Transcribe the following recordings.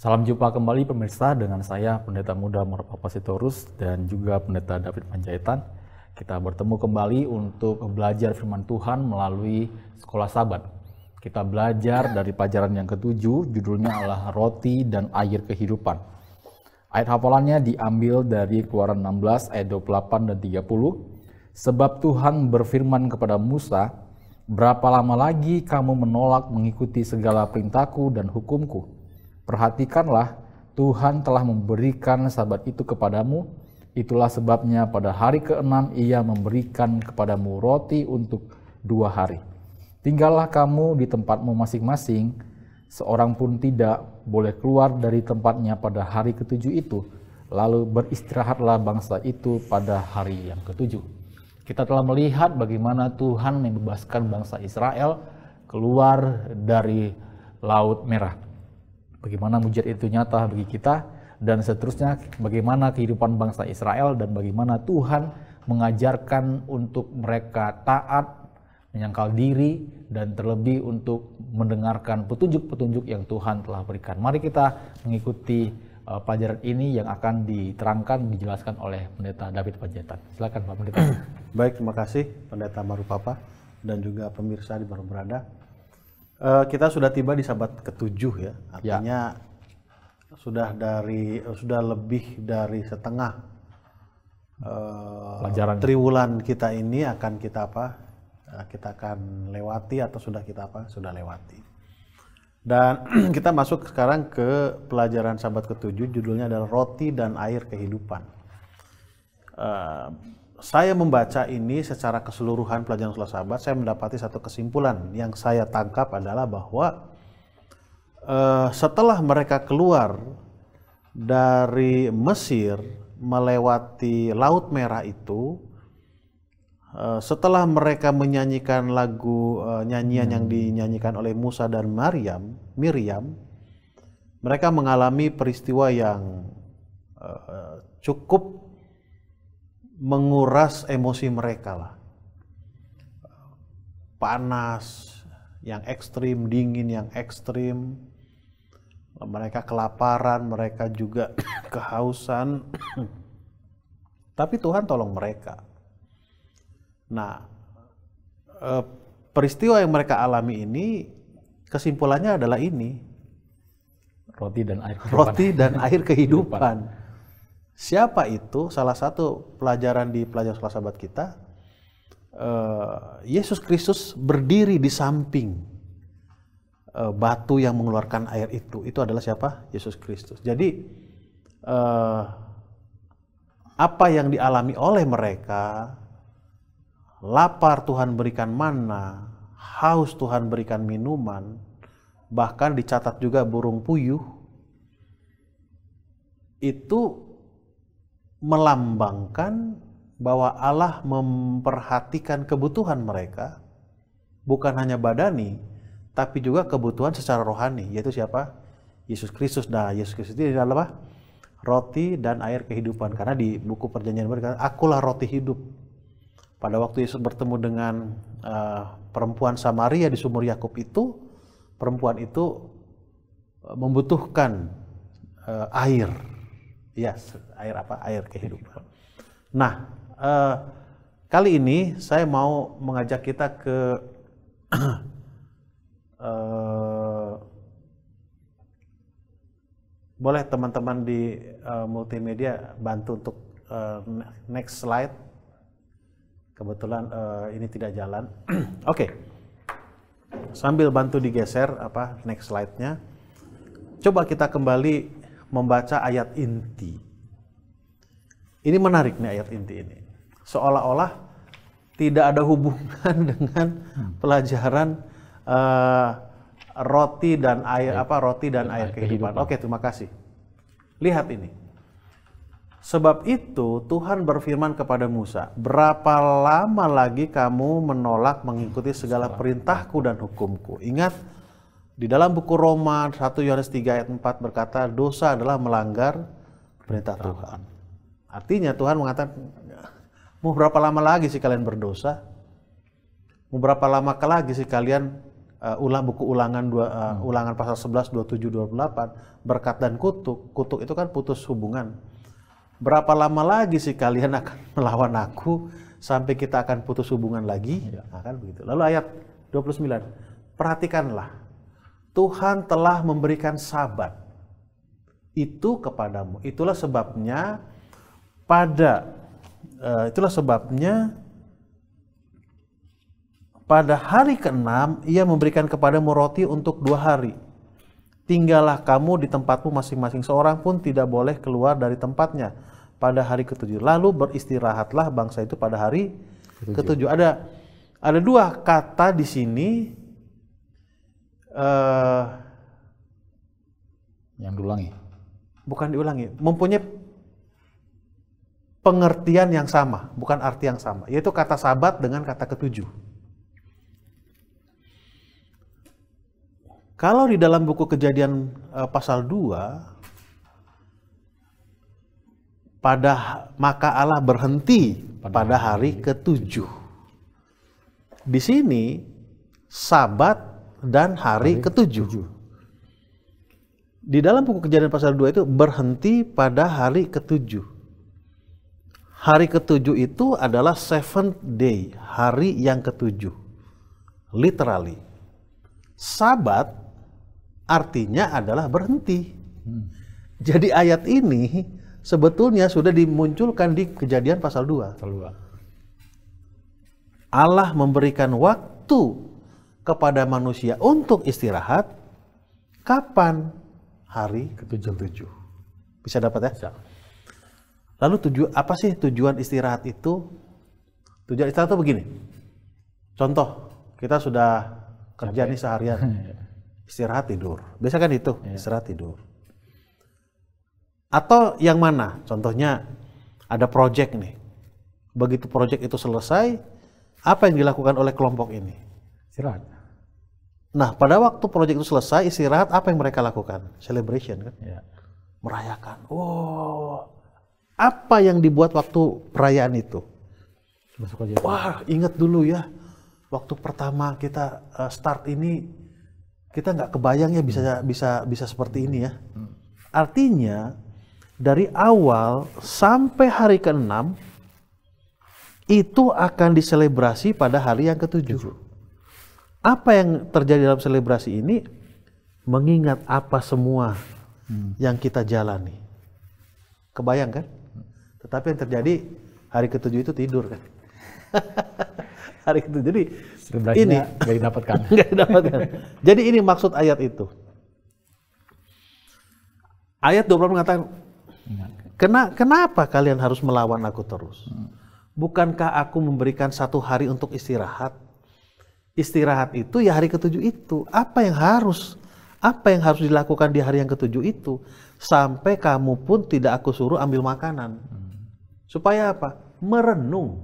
Salam jumpa kembali pemirsa dengan saya Pendeta Muda Marpapa Sitorus dan juga Pendeta David Panjaitan. Kita bertemu kembali untuk belajar firman Tuhan melalui Sekolah Sabat. Kita belajar dari pelajaran yang ketujuh, judulnya adalah Roti dan Air Kehidupan. Ayat hafalannya diambil dari Keluaran 16 ayat 28 dan 30. Sebab Tuhan berfirman kepada Musa, berapa lama lagi kamu menolak mengikuti segala perintahku dan hukumku? Perhatikanlah, Tuhan telah memberikan sabat itu kepadamu. Itulah sebabnya pada hari ke-6 ia memberikan kepadamu roti untuk 2 hari. Tinggallah kamu di tempatmu masing-masing, seorang pun tidak boleh keluar dari tempatnya pada hari ke-7 itu. Lalu beristirahatlah bangsa itu pada hari yang ke-7. Kita telah melihat bagaimana Tuhan membebaskan bangsa Israel keluar dari Laut Merah. Bagaimana mujizat itu nyata bagi kita, dan seterusnya bagaimana kehidupan bangsa Israel dan bagaimana Tuhan mengajarkan untuk mereka taat, menyangkal diri, dan terlebih untuk mendengarkan petunjuk-petunjuk yang Tuhan telah berikan. Mari kita mengikuti pelajaran ini yang akan diterangkan, dijelaskan oleh Pendeta David Panjaitan. Silakan Pak Pendeta. Baik, terima kasih Pendeta Marupapa dan juga pemirsa di mana berada. Kita sudah tiba di sabat ke-7 ya, artinya sudah lebih dari setengah pelajaran triwulan kita ini akan kita akan lewati atau sudah lewati. Dan kita masuk sekarang ke pelajaran sabat ke-7, judulnya adalah Roti dan Air Kehidupan. Saya membaca ini secara keseluruhan pelajaran Sekolah Sabat, saya mendapati satu kesimpulan yang saya tangkap adalah bahwa setelah mereka keluar dari Mesir melewati Laut Merah itu, setelah mereka menyanyikan lagu nyanyian yang dinyanyikan oleh Musa dan Miriam, mereka mengalami peristiwa yang cukup menguras emosi mereka lah. Panas yang ekstrim, dingin yang ekstrim, mereka kelaparan, mereka juga kehausan. Tapi Tuhan tolong mereka. Nah, peristiwa yang mereka alami ini, kesimpulannya adalah ini. Roti dan air kehidupan. Siapa itu? Salah satu pelajaran di pelajaran Sekolah Sabat kita, Yesus Kristus berdiri di samping batu yang mengeluarkan air itu. Itu adalah siapa? Yesus Kristus. Jadi apa yang dialami oleh mereka, lapar Tuhan berikan mana, haus Tuhan berikan minuman, bahkan dicatat juga burung puyuh, itu melambangkan bahwa Allah memperhatikan kebutuhan mereka, bukan hanya badani, tapi juga kebutuhan secara rohani, yaitu siapa? Yesus Kristus. Nah, Yesus Kristus ini adalah apa? Roti dan air kehidupan, karena di buku Perjanjian Baru dikatakan, akulah roti hidup. Pada waktu Yesus bertemu dengan perempuan Samaria di sumur Yakub itu, perempuan itu membutuhkan air. Yes, air apa? Air kehidupan. Nah, kali ini saya mau mengajak kita ke boleh teman-teman di multimedia bantu untuk next slide. Kebetulan ini tidak jalan. Oke. Sambil bantu digeser next slide-nya. Coba kita kembali membaca ayat inti. Ini menarik nih ayat inti ini. Seolah-olah tidak ada hubungan dengan pelajaran roti dan air kehidupan. Oke, terima kasih. Lihat ini. Sebab itu Tuhan berfirman kepada Musa, berapa lama lagi kamu menolak mengikuti segala perintahku dan hukumku? Ingat, di dalam buku Roma 1 Yohanes 3 ayat 4 berkata, dosa adalah melanggar perintah Tuhan. Artinya Tuhan mengatakan, mau berapa lama lagi sih kalian berdosa? Mau berapa lama lagi sih kalian buku ulangan ulangan pasal 11, 27, 28, berkat dan kutuk. Kutuk itu kan putus hubungan. Berapa lama lagi sih kalian akan melawan aku sampai kita akan putus hubungan lagi? Nah, kan begitu. Lalu ayat 29, perhatikanlah, Tuhan telah memberikan sabat itu kepadamu. Itulah sebabnya pada hari ke-6 ia memberikan kepadamu roti untuk 2 hari. Tinggallah kamu di tempatmu masing-masing, seorang pun tidak boleh keluar dari tempatnya pada hari ke-7. Lalu beristirahatlah bangsa itu pada hari ke-7. Ada 2 kata di sini yang diulangi. Bukan diulangi, mempunyai pengertian yang sama, bukan arti yang sama, yaitu kata sabat dengan kata ke-7. Kalau di dalam buku Kejadian pasal 2, maka Allah berhenti pada hari ke-7. Di sini sabat dan hari ke-7. Di dalam buku Kejadian pasal 2 itu berhenti pada hari ke-7. Hari ke-7 itu adalah seventh day, hari yang ke-7. Literally. Sabat artinya adalah berhenti. Jadi ayat ini sebetulnya sudah dimunculkan di Kejadian pasal 2. Allah memberikan waktu kepada manusia untuk istirahat. Kapan? Hari ke-7. Bisa dapat ya? Bisa. Lalu apa sih tujuan istirahat itu? Tujuan istirahat itu begini. Contoh, kita sudah kerja nih seharian. Istirahat tidur. Biasa kan itu, istirahat tidur. Atau yang mana? Contohnya ada project nih. Begitu project itu selesai, apa yang dilakukan oleh kelompok ini? Istirahat. Nah, pada waktu proyek itu selesai, istirahat, apa yang mereka lakukan? Celebration kan? Ya. Merayakan. Wow, apa yang dibuat waktu perayaan itu? Wah, ingat dulu ya, waktu pertama kita start ini, kita nggak kebayang ya bisa seperti ini ya. Artinya, dari awal sampai hari ke-6, itu akan diselebrasi pada hari yang ke-7. Apa yang terjadi dalam selebrasi ini? Mengingat apa semua yang kita jalani. Kebayang kan? Tetapi yang terjadi hari ke-7 itu tidur kan? Hari ke-7. Jadi ini nggak didapatkan. Nggak didapatkan. Jadi ini maksud ayat itu. Ayat 20 mengatakan, kenapa kalian harus melawan aku terus? Bukankah aku memberikan 1 hari untuk istirahat? Istirahat itu ya hari ke-7 itu. Apa yang harus dilakukan di hari yang ke-7 itu? Sampai kamu pun tidak aku suruh ambil makanan. Supaya apa? Merenung.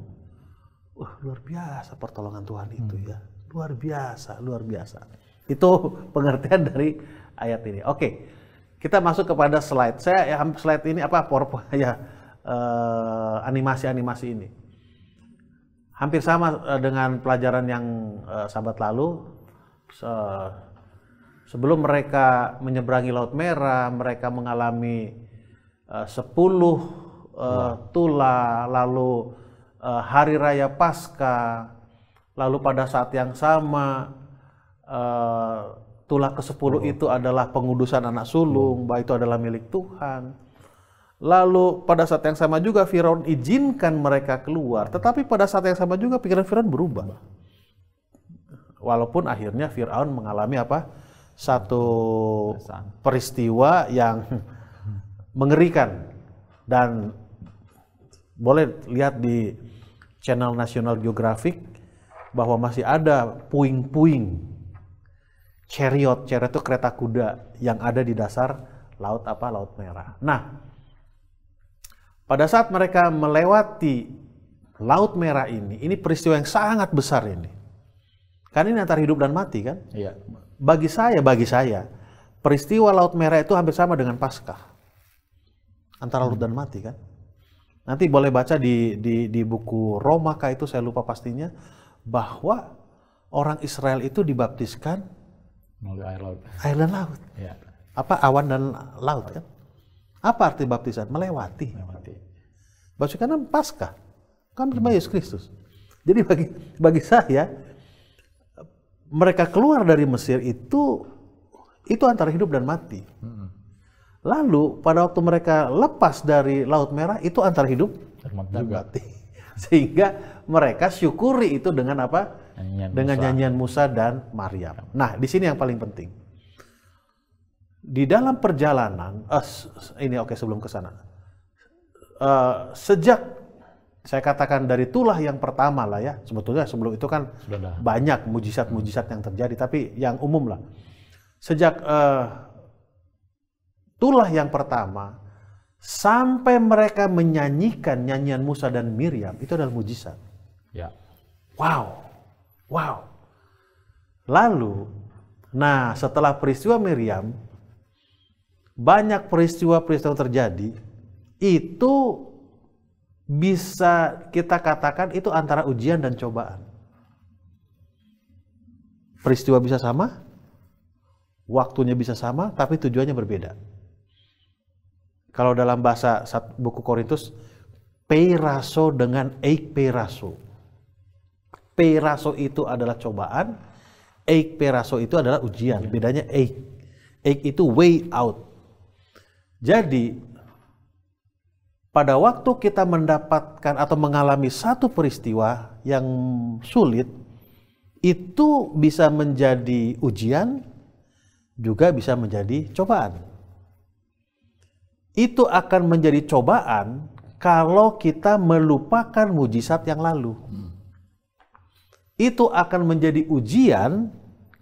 Wah, luar biasa pertolongan Tuhan itu ya. Luar biasa, luar biasa. Itu pengertian dari ayat ini. Oke, kita masuk kepada slide. Slide ini apa? PowerPoint ya, animasi-animasi ini. Hampir sama dengan pelajaran yang sahabat lalu. Sebelum mereka menyeberangi Laut Merah, mereka mengalami 10 tula, lalu Hari Raya Paskah, lalu pada saat yang sama tula ke-10 itu adalah pengudusan anak sulung, bahwa itu adalah milik Tuhan. Lalu pada saat yang sama juga Firaun izinkan mereka keluar, tetapi pada saat yang sama juga pikiran Firaun berubah. Walaupun akhirnya Firaun mengalami apa? Satu peristiwa yang mengerikan. Dan boleh lihat di channel National Geographic bahwa masih ada puing-puing chariot itu kereta kuda yang ada di dasar Laut Merah. Nah, pada saat mereka melewati Laut Merah ini peristiwa yang sangat besar ini. Karena ini antara hidup dan mati kan? Iya. Bagi saya, peristiwa Laut Merah itu hampir sama dengan Paskah. Antara hidup dan mati kan? Nanti boleh baca di buku Roma itu, saya lupa pastinya, bahwa orang Israel itu dibaptiskan Melalui air laut. air dan laut. Ya. Apa awan dan laut kan? Apa arti baptisan? Melewati. Baptisan kan Paskah. Kan bersama Yesus Kristus. Jadi bagi saya mereka keluar dari Mesir itu antara hidup dan mati. Lalu pada waktu mereka lepas dari Laut Merah itu antara hidup dan mati. Sehingga mereka syukuri itu dengan apa? Dengan nyanyian Musa dan Maryam. Nah, di sini yang paling penting. Di dalam perjalanan, sebelum ke sana. Sejak saya katakan dari tulah yang pertama lah ya, sebetulnya sebelum itu kan banyak mujizat-mujizat yang terjadi, tapi yang umum lah. Sejak tulah yang pertama sampai mereka menyanyikan nyanyian Musa dan Miriam, itu adalah mujizat. Ya. Wow. Lalu, setelah peristiwa Miriam, banyak peristiwa-peristiwa terjadi, itu bisa kita katakan itu antara ujian dan cobaan. Peristiwa bisa sama, waktunya bisa sama, tapi tujuannya berbeda. Kalau dalam bahasa buku Korintus, peiraso dengan eikperaso. Peiraso itu adalah cobaan, eikperaso itu adalah ujian. Bedanya eik itu way out. Jadi, pada waktu kita mendapatkan atau mengalami satu peristiwa yang sulit, itu bisa menjadi ujian, juga bisa menjadi cobaan. Itu akan menjadi cobaan kalau kita melupakan mujizat yang lalu. Itu akan menjadi ujian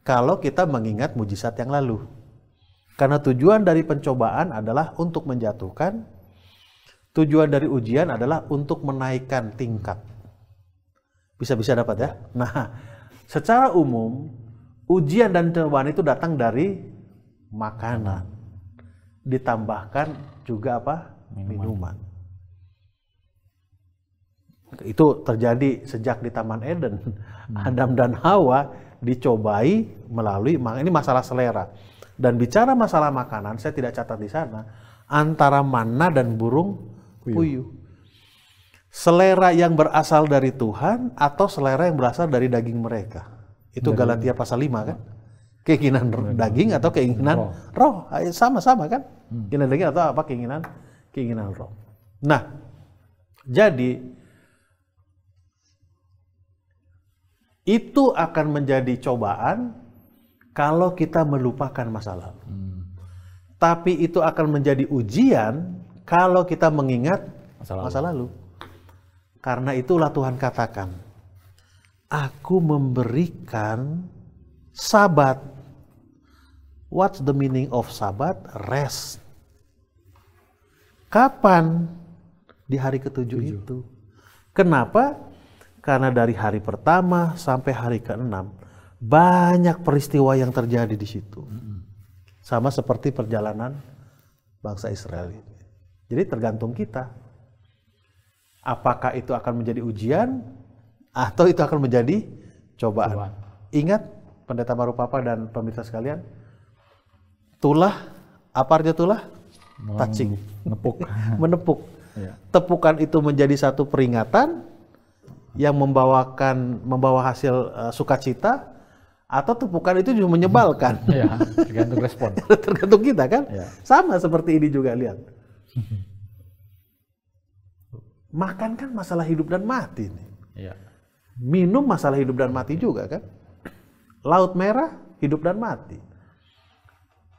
kalau kita mengingat mujizat yang lalu. Karena tujuan dari pencobaan adalah untuk menjatuhkan, tujuan dari ujian adalah untuk menaikkan tingkat. Bisa-bisa dapat ya? Nah, secara umum, ujian dan cobaan itu datang dari makanan. Ditambahkan juga apa? Minuman. Itu terjadi sejak di Taman Eden. Adam dan Hawa dicobai melalui, ini masalah selera. Dan bicara masalah makanan, saya tidak catat di sana, antara mana dan burung puyuh. Selera yang berasal dari Tuhan atau selera yang berasal dari daging mereka. Itu Galatia pasal 5 kan? Keinginan daging atau keinginan roh. Sama-sama kan? Keinginan daging atau apa? Keinginan roh. Nah, jadi itu akan menjadi cobaan kalau kita melupakan masa lalu. Tapi itu akan menjadi ujian kalau kita mengingat masa lalu. Karena itulah Tuhan katakan, aku memberikan Sabat. What's the meaning of Sabat? Rest. Kapan? Di hari ketujuh itu. Kenapa? Karena dari hari pertama sampai hari ke-6 banyak peristiwa yang terjadi di situ. Sama seperti perjalanan bangsa Israel ini. Jadi tergantung kita. Apakah itu akan menjadi ujian atau itu akan menjadi cobaan. Ingat Pendeta Marupapa dan pemirsa sekalian, tulah, apa artinya tulah? Touching. Menepuk. Ya. Tepukan itu menjadi satu peringatan yang membawa hasil sukacita, atau tepukan itu juga menyebalkan. Ya, tergantung respon. Tergantung kita kan. Ya. Sama seperti ini juga, lihat. Makan kan masalah hidup dan mati nih. Ya. Minum masalah hidup dan mati juga kan. Laut Merah hidup dan mati.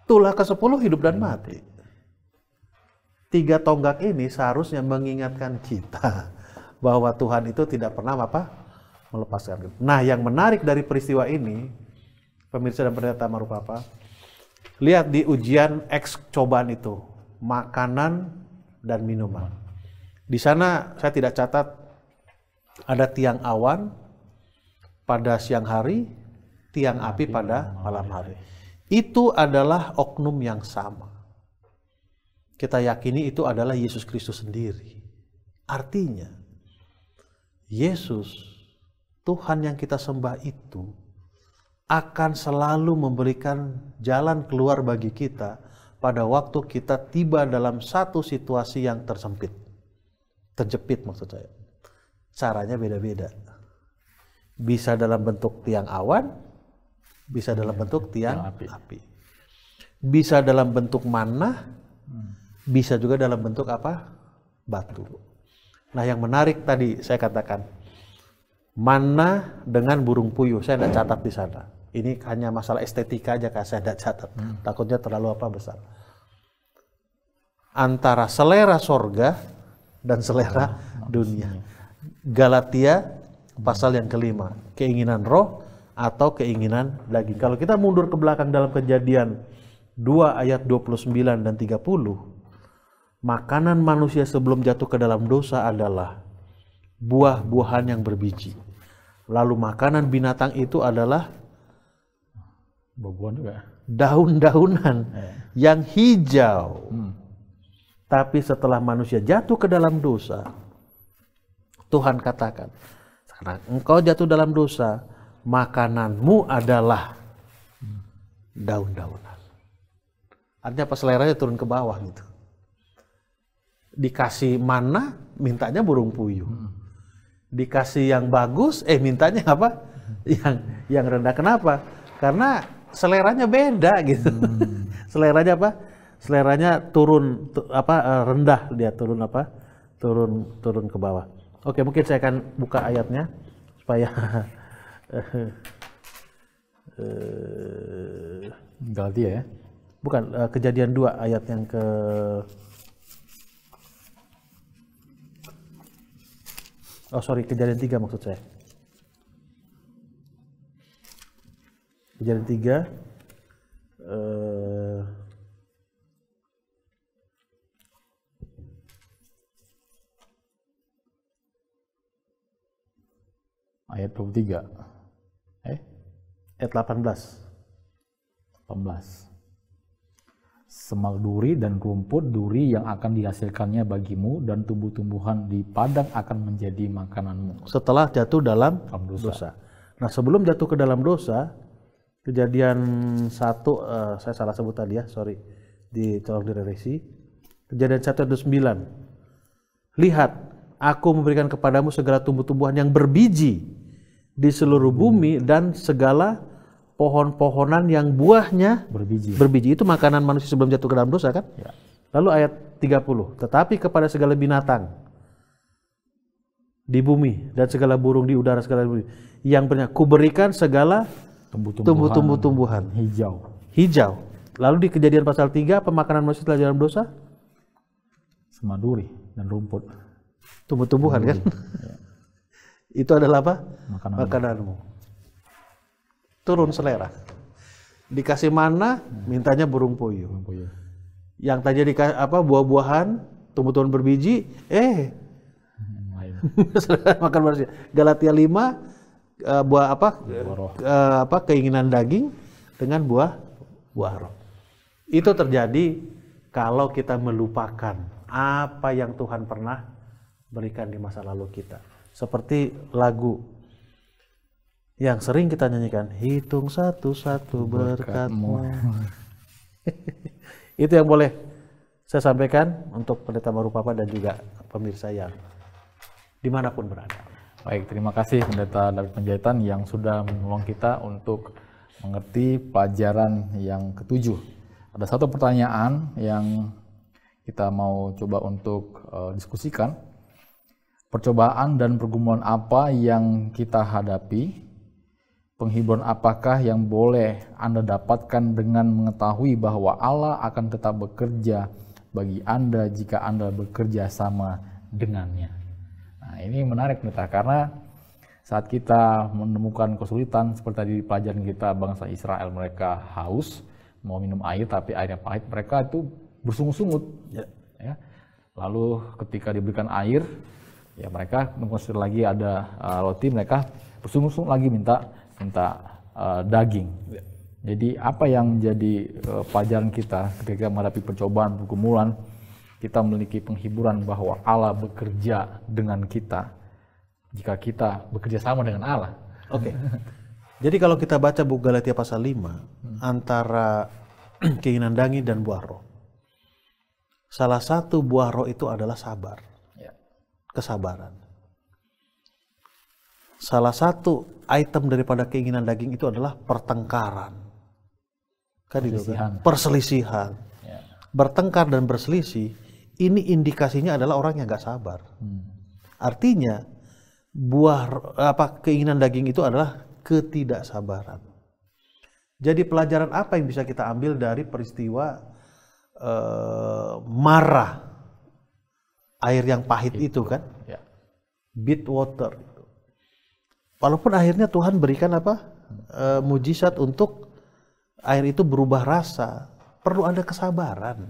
Tulah ke-10 hidup dan mati. 3 tonggak ini seharusnya mengingatkan kita bahwa Tuhan itu tidak pernah melepaskan. Nah, yang menarik dari peristiwa ini, pemirsa dan pendeta Marupapa, lihat di ujian cobaan itu, makanan dan minuman. Di sana saya tidak catat ada tiang awan pada siang hari, tiang api pada malam hari. Itu adalah oknum yang sama. Kita yakini itu adalah Yesus Kristus sendiri. Artinya, Yesus, Tuhan yang kita sembah itu, akan selalu memberikan jalan keluar bagi kita pada waktu kita tiba dalam satu situasi yang tersempit. Terjepit maksud saya. Caranya beda-beda. Bisa dalam bentuk tiang awan, bisa dalam bentuk tiang api. Bisa dalam bentuk manna, bisa juga dalam bentuk apa? Batu. Nah, yang menarik tadi saya katakan, manna dengan burung puyuh, saya tidak catat di sana. Ini hanya masalah estetika aja, saya tidak catat. Takutnya terlalu besar. Antara selera sorga dan selera dunia. Galatia pasal yang kelima, keinginan roh atau keinginan daging. Kalau kita mundur ke belakang dalam Kejadian 2 ayat 29 dan 30, makanan manusia sebelum jatuh ke dalam dosa adalah buah-buahan yang berbiji. Lalu makanan binatang itu adalah buah-buahan juga. Daun-daunan yang hijau. Tapi setelah manusia jatuh ke dalam dosa, Tuhan katakan, sekarang engkau jatuh dalam dosa, makananmu adalah daun-daunan. Artinya apa? Seleranya turun ke bawah gitu. Dikasih mana, mintanya burung puyuh. Dikasih yang bagus, mintanya apa? Yang rendah. Kenapa? Karena seleranya beda gitu. Seleranya apa? Seleranya turun rendah, dia turun apa? Turun ke bawah. Oke, mungkin saya akan buka ayatnya supaya Galatia ya. Bukan, Kejadian 2 ayat yang ke Kejadian 3 maksud saya. Kejadian 3 ayat 23. Ayat 18. Semak duri dan rumput duri yang akan dihasilkannya bagimu dan tumbuh-tumbuhan di padang akan menjadi makananmu. Setelah jatuh dalam dosa. Nah, sebelum jatuh ke dalam dosa, Kejadian 1, saya salah sebut tadi ya, sorry, tolong direvisi. Kejadian 1 ayat 9. Lihat, aku memberikan kepadamu segala tumbuh-tumbuhan yang berbiji di seluruh bumi dan segala pohon-pohonan yang buahnya berbiji. Itu makanan manusia sebelum jatuh ke dalam dosa kan? Ya. Lalu ayat 30. Tetapi kepada segala binatang di bumi dan segala burung di udara segala bumi yang kuberikan segala tumbuh-tumbuhan hijau. Lalu di Kejadian pasal 3, pemakanan manusia setelah dalam dosa? Semak duri dan rumput. Tumbuh-tumbuhan kan? Ya. Itu adalah apa? Makananmu. Turun selera. Dikasih mana, mintanya burung puyuh. Yang tadi buah-buahan, tumbuh-tumbuhan berbiji, makan manusia. Galatia 5 buah keinginan daging dengan buah roh. Itu terjadi kalau kita melupakan apa yang Tuhan pernah berikan di masa lalu kita. Seperti lagu yang sering kita nyanyikan, hitung satu-satu berkat-Mu. Itu yang boleh saya sampaikan untuk Pendeta Marupapa dan juga pemirsa yang dimanapun berada. Baik, terima kasih Pendeta David Panjaitan yang sudah menolong kita untuk mengerti pelajaran yang ketujuh. Ada satu pertanyaan yang kita mau coba untuk diskusikan. Percobaan dan pergumulan apa yang kita hadapi? Penghiburan apakah yang boleh Anda dapatkan dengan mengetahui bahwa Allah akan tetap bekerja bagi Anda jika Anda bekerja sama dengannya? Nah, ini menarik Pendeta, karena saat kita menemukan kesulitan seperti tadi di pelajaran kita, bangsa Israel mereka haus, mau minum air tapi airnya pahit, mereka itu bersungut-sungut. Ya. Lalu ketika diberikan air, ya mereka mengkonsumsi lagi ada roti, mereka bersungut-sungut lagi minta daging. Jadi apa yang menjadi pelajaran kita ketika menghadapi percobaan, pergumulan, kita memiliki penghiburan bahwa Allah bekerja dengan kita jika kita bekerja sama dengan Allah. Oke. Jadi kalau kita baca buku Galatia pasal 5, antara keinginan daging dan buah roh, salah satu buah roh itu adalah sabar, kesabaran. Salah satu item daripada keinginan daging itu adalah pertengkaran. Kan itu kan? Perselisihan. Bertengkar dan berselisih, ini indikasinya adalah orang yang gak sabar. Artinya, keinginan daging itu adalah ketidaksabaran. Jadi pelajaran apa yang bisa kita ambil dari peristiwa marah, air yang pahit itu kan? Bitter water. Walaupun akhirnya Tuhan berikan mujizat untuk air itu berubah rasa, perlu ada kesabaran.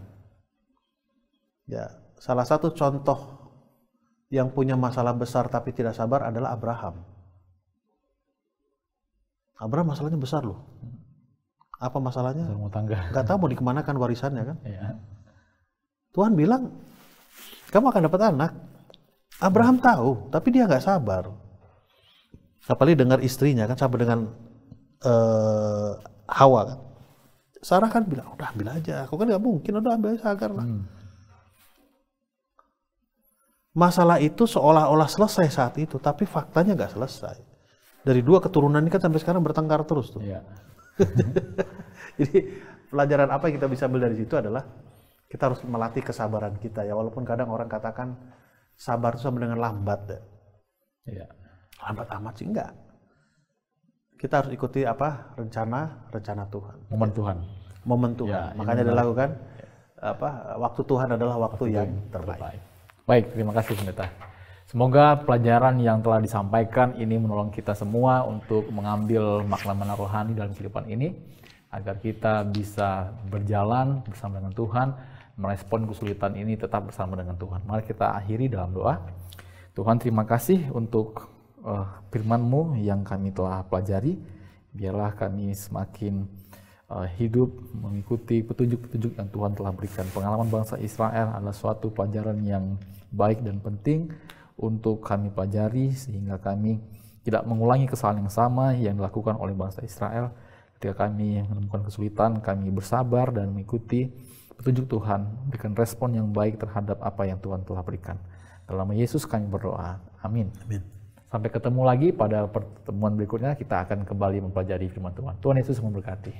Ya, salah satu contoh yang punya masalah besar tapi tidak sabar adalah Abraham. Abraham masalahnya besar loh. Apa masalahnya? Rumah tangga. Gak tahu mau dikemanakan warisannya kan? Tuhan bilang, kamu akan dapat anak. Abraham tahu, tapi dia nggak sabar. Apalagi dengar istrinya kan, sampai dengan Hawa kan. Sarah kan bilang, udah ambil aja. Aku kan nggak mungkin, udah ambil aja Hagar lah. Masalah itu seolah-olah selesai saat itu, tapi faktanya nggak selesai. Dari 2 keturunan ini kan sampai sekarang bertengkar terus tuh. Jadi pelajaran apa yang kita bisa ambil dari situ adalah kita harus melatih kesabaran kita ya. Walaupun kadang orang katakan sabar itu sama dengan lambat ya. Lambat amat sih enggak. Kita harus ikuti rencana Tuhan. Momen Tuhan. Makanya dilakukan waktu Tuhan adalah waktu yang terbaik. Baik, terima kasih Pendeta. Semoga pelajaran yang telah disampaikan ini menolong kita semua untuk mengambil makna-makna rohani dalam kehidupan ini, agar kita bisa berjalan bersama dengan Tuhan, merespon kesulitan ini tetap bersama dengan Tuhan. Mari kita akhiri dalam doa. Tuhan, terima kasih untuk firman-Mu yang kami telah pelajari. Biarlah kami semakin hidup mengikuti petunjuk-petunjuk yang Tuhan telah berikan. Pengalaman bangsa Israel adalah suatu pelajaran yang baik dan penting untuk kami pelajari, sehingga kami tidak mengulangi kesalahan yang sama yang dilakukan oleh bangsa Israel. Ketika kami menemukan kesulitan, kami bersabar dan mengikuti petunjuk Tuhan, berikan respon yang baik terhadap apa yang Tuhan telah berikan. Dalam nama Yesus kami berdoa. Amin. Sampai ketemu lagi pada pertemuan berikutnya, kita akan kembali mempelajari firman Tuhan. Tuhan Yesus memberkati.